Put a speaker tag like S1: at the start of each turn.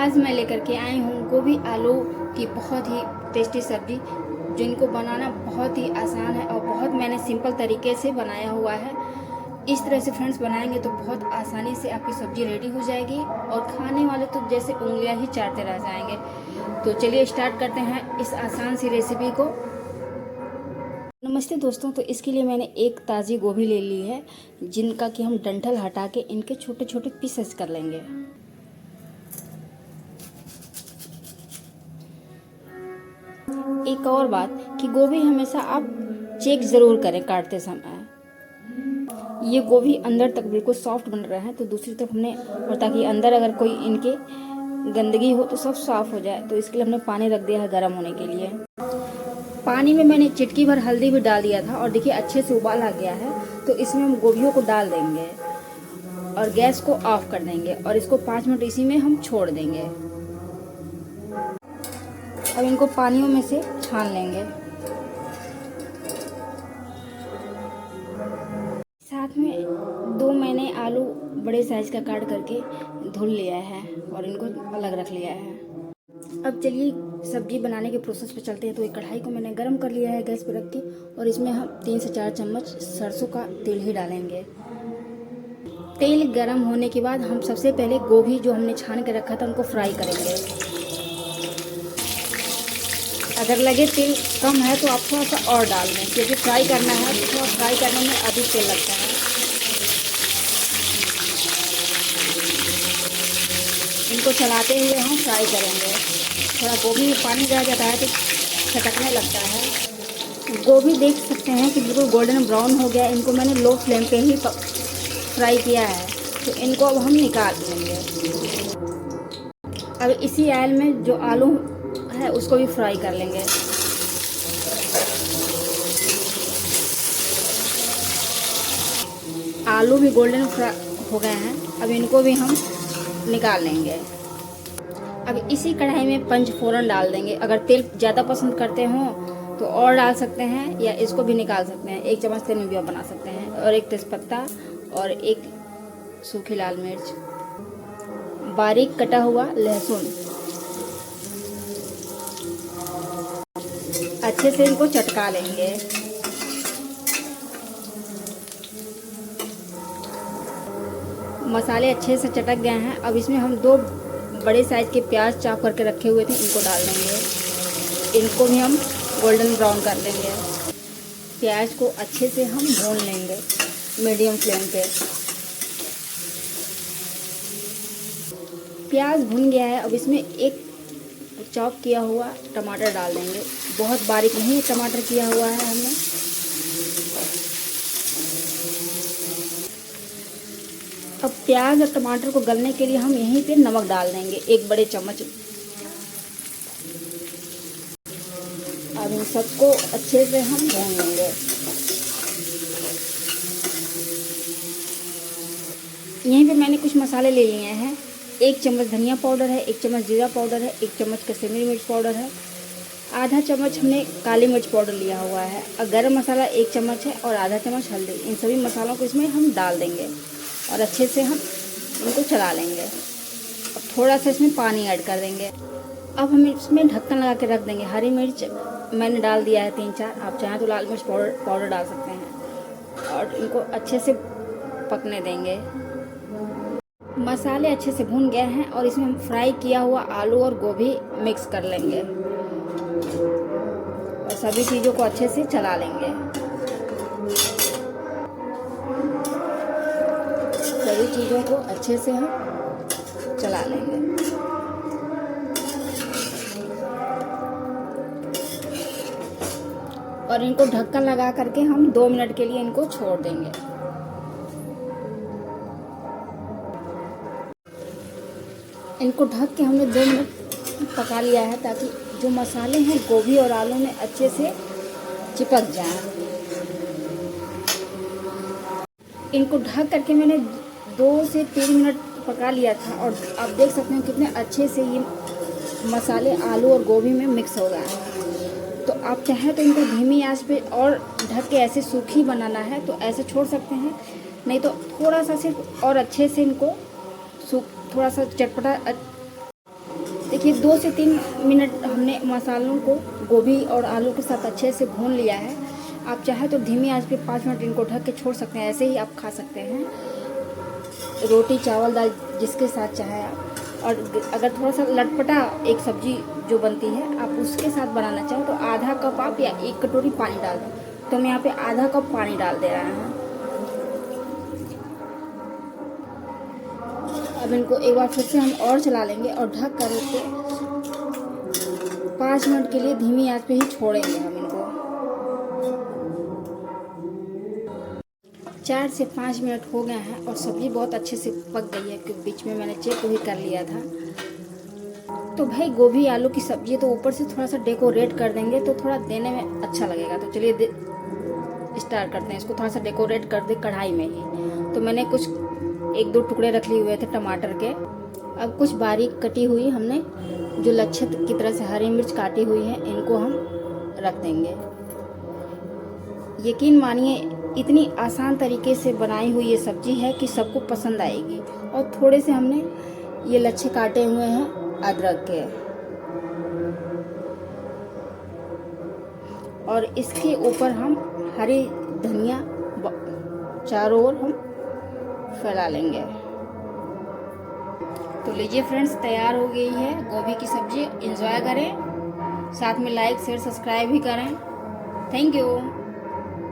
S1: आज मैं लेकर के आई हूँ गोभी आलू की बहुत ही टेस्टी सब्जी, जिनको बनाना बहुत ही आसान है और बहुत मैंने सिंपल तरीके से बनाया हुआ है। इस तरह से फ्रेंड्स बनाएंगे तो बहुत आसानी से आपकी सब्जी रेडी हो जाएगी और खाने वाले तो जैसे उंगलियां ही चाटते रह जाएंगे। तो चलिए स्टार्ट करते हैं इस आसान सी रेसिपी को। नमस्ते दोस्तों, तो इसके लिए मैंने एक ताज़ी गोभी ले ली है, जिनका कि हम डंठल हटा के इनके छोटे छोटे पीसेस कर लेंगे। एक और बात कि गोभी हमेशा आप चेक ज़रूर करें काटते समय। ये गोभी अंदर तक बिल्कुल सॉफ्ट बन रहा है, तो दूसरी तरफ हमने, और ताकि अंदर अगर कोई इनके गंदगी हो तो सब साफ़ हो जाए, तो इसके लिए हमने पानी रख दिया है गर्म होने के लिए। पानी में मैंने चिटकी भर हल्दी भी डाल दिया था और देखिए अच्छे से उबाल आ गया है। तो इसमें हम गोभियों को डाल देंगे और गैस को ऑफ कर देंगे और इसको 5 मिनट इसी में हम छोड़ देंगे। अब इनको पानियों में से छान लेंगे। साथ में 2 मैंने आलू बड़े साइज का काट करके धुल लिया है और इनको अलग रख लिया है। अब चलिए सब्जी बनाने के प्रोसेस पे चलते हैं। तो एक कढ़ाई को मैंने गरम कर लिया है गैस पर रख के, और इसमें हम 3 से 4 चम्मच सरसों का तेल ही डालेंगे। तेल गरम होने के बाद हम सबसे पहले गोभी जो हमने छान के रखा था उनको फ्राई करेंगे। अगर लगे तेल कम है तो आप थोड़ा सा और डाल दें, क्योंकि फ्राई करना है तो थोड़ा फ्राई करने में अधिक तेल लगता है। इनको चलाते हुए हम फ्राई करेंगे। थोड़ा गोभी में पानी रह जाता है तो खटकने लगता है। गोभी देख सकते हैं कि बिल्कुल गोल्डन ब्राउन हो गया। इनको मैंने लो फ्लेम पे ही फ्राई किया है, तो इनको अब हम निकाल लेंगे। अब इसी ऑयल में जो आलू है उसको भी फ्राई कर लेंगे। आलू भी गोल्डन हो गए हैं, अब इनको भी हम निकाल लेंगे। अब इसी कढ़ाई में पंच फोरन डाल देंगे। अगर तेल ज़्यादा पसंद करते हो तो और डाल सकते हैं, या इसको भी निकाल सकते हैं। 1 चम्मच तेल में भी आप बना सकते हैं। और 1 तेज़पत्ता और 1 सूखी लाल मिर्च, बारीक कटा हुआ लहसुन। अच्छे से इनको चटका लेंगे। मसाले अच्छे से चटक गए हैं। अब इसमें हम 2 बड़े साइज के प्याज चॉप करके रखे हुए थे, इनको डाल देंगे। इनको भी हम गोल्डन ब्राउन कर लेंगे। प्याज को अच्छे से हम भून लेंगे मीडियम फ्लेम पे। प्याज भुन गया है। अब इसमें 1 चॉप किया हुआ टमाटर डाल देंगे। बहुत बारीक नहीं टमाटर किया हुआ है हमने। अब प्याज और टमाटर को गलने के लिए हम यहीं पे नमक डाल देंगे 1 बड़े चम्मच। अब इन सबको अच्छे से हम भून लेंगे। यहीं पे मैंने कुछ मसाले ले लिए हैं। 1 चम्मच धनिया पाउडर है, 1 चम्मच जीरा पाउडर है, 1 चम्मच कश्मीरी मिर्च पाउडर है, आधा चम्मच हमने काली मिर्च पाउडर लिया हुआ है, और गरम मसाला 1 चम्मच है, और आधा चम्मच हल्दी। इन सभी मसालों को इसमें हम डाल देंगे और अच्छे से हम इनको चला लेंगे। अब थोड़ा सा इसमें पानी ऐड कर देंगे। अब हम इसमें ढक्कन लगा के रख देंगे। हरी मिर्च मैंने डाल दिया है 3-4, आप चाहें तो लाल मिर्च पाउडर डाल सकते हैं, और इनको अच्छे से पकने देंगे। मसाले अच्छे से भून गए हैं और इसमें हम फ्राई किया हुआ आलू और गोभी मिक्स कर लेंगे और सभी चीज़ों को अच्छे से चला लेंगे। सभी चीज़ों को अच्छे से हम चला लेंगे। और इनको ढक्कन लगा करके हम 2 मिनट के लिए इनको छोड़ देंगे। इनको ढक के हमने 2 मिनट पका लिया है, ताकि जो मसाले हैं गोभी और आलू में अच्छे से चिपक जाएं। इनको ढक करके मैंने 2 से 3 मिनट पका लिया था, और आप देख सकते हैं कितने अच्छे से ये मसाले आलू और गोभी में मिक्स हो गए हैं। तो आप चाहें तो इनको धीमी आंच पे और ढक के ऐसे सूखी बनाना है तो ऐसे छोड़ सकते हैं, नहीं तो थोड़ा सा सिर्फ और अच्छे से इनको थोड़ा सा चटपटा देखिए 2 से 3 मिनट हमने मसालों को गोभी और आलू के साथ अच्छे से भून लिया है। आप चाहे तो धीमी आंच पे 5 मिनट इनको ढक के छोड़ सकते हैं, ऐसे ही आप खा सकते हैं, रोटी चावल दाल जिसके साथ चाहे आप। और अगर थोड़ा सा लटपटा एक सब्जी जो बनती है आप उसके साथ बनाना चाहो तो आधा कप आप या 1 कटोरी पानी डाल दें। तो हम यहाँ पे आधा कप पानी डाल दे रहे हैं। अब इनको एक बार फिर से हम और चला लेंगे और ढक कर के 5 मिनट के लिए धीमी आंच पे ही छोड़ेंगे हम इनको। 4 से 5 मिनट हो गए हैं और सब्ज़ी बहुत अच्छे से पक गई है, क्योंकि बीच में मैंने चेक भी कर लिया था। तो भाई गोभी आलू की सब्ज़ी तो ऊपर से थोड़ा सा डेकोरेट कर देंगे तो थोड़ा देने में अच्छा लगेगा। तो चलिए स्टार्ट करते हैं, इसको थोड़ा सा डेकोरेट कर दे कढ़ाई में ही। तो मैंने कुछ 1-2 टुकड़े रख लिए हुए थे टमाटर के। अब कुछ बारीक कटी हुई हमने जो लच्छत की तरह से हरी मिर्च काटी हुई है इनको हम रख देंगे। यकीन मानिए इतनी आसान तरीके से बनाई हुई ये सब्जी है कि सबको पसंद आएगी। और थोड़े से हमने ये लच्छे काटे हुए हैं अदरक के, और इसके ऊपर हम हरी धनिया चारों ओर हम फैला लेंगे। तो लीजिए फ्रेंड्स, तैयार हो गई है गोभी की सब्जी। एंजॉय करें, साथ में लाइक शेयर सब्सक्राइब भी करें। Thank you.